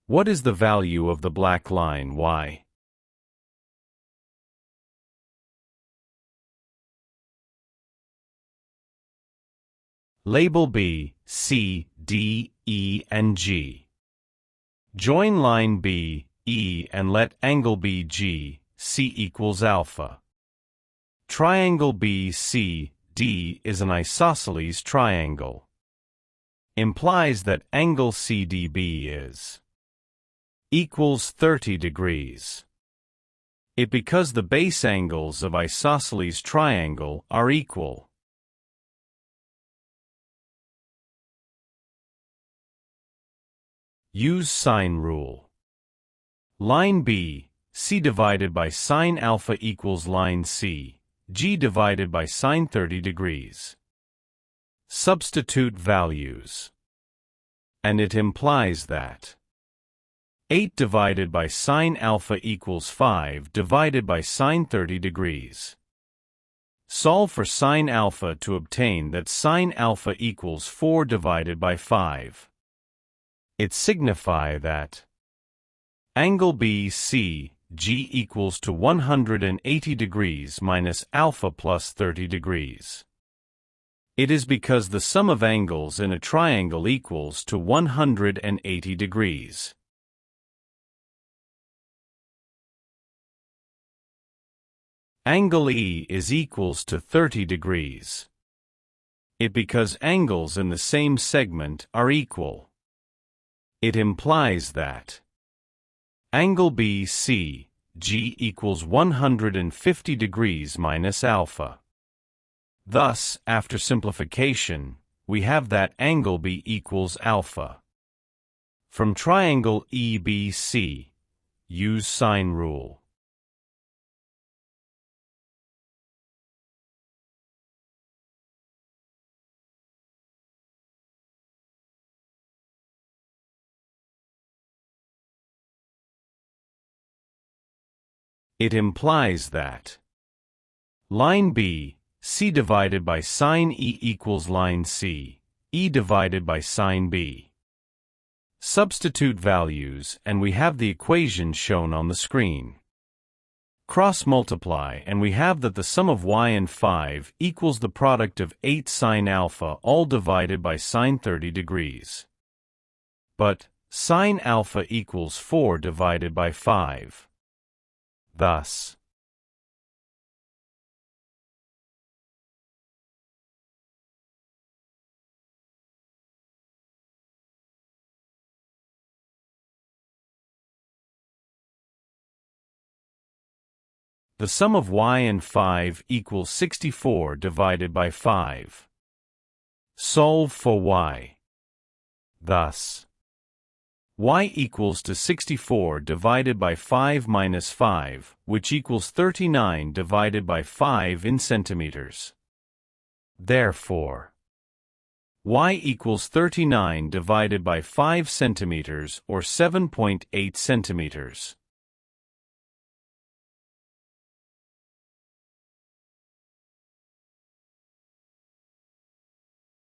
What is the value of the black line y? Label B, C, D, E, and G. Join line B, E and let angle BG, C equals alpha. Triangle BCD is an isosceles triangle. Implies that angle CDB is equals 30 degrees. It because the base angles of isosceles triangle are equal. Use sine rule. Line B, C divided by sine alpha equals line C, G divided by sine 30 degrees. Substitute values. And it implies that 8 divided by sine alpha equals 5 divided by sine 30 degrees. Solve for sine alpha to obtain that sine alpha equals 4 divided by 5. It signify that angle BCG equals to 180 degrees minus alpha plus 30 degrees. It is because the sum of angles in a triangle equals to 180 degrees. Angle E is equals to 30 degrees. It because angles in the same segment are equal. It implies that angle BCG equals 150 degrees minus alpha. Thus, after simplification, we have that angle B equals alpha. From triangle EBC, use sine rule. It implies that line B, C divided by sine E equals line C, E divided by sine B. Substitute values and we have the equation shown on the screen. Cross multiply and we have that the sum of y and 5 equals the product of 8 sine alpha all divided by sine 30 degrees. But sine alpha equals 4 divided by 5. Thus, the sum of y and 5 equals 64 divided by 5. Solve for y. Thus, y equals to 64 divided by 5 minus 5, which equals 39 divided by 5 in centimeters. Therefore, y equals 39 divided by 5 centimeters or 7.8 centimeters.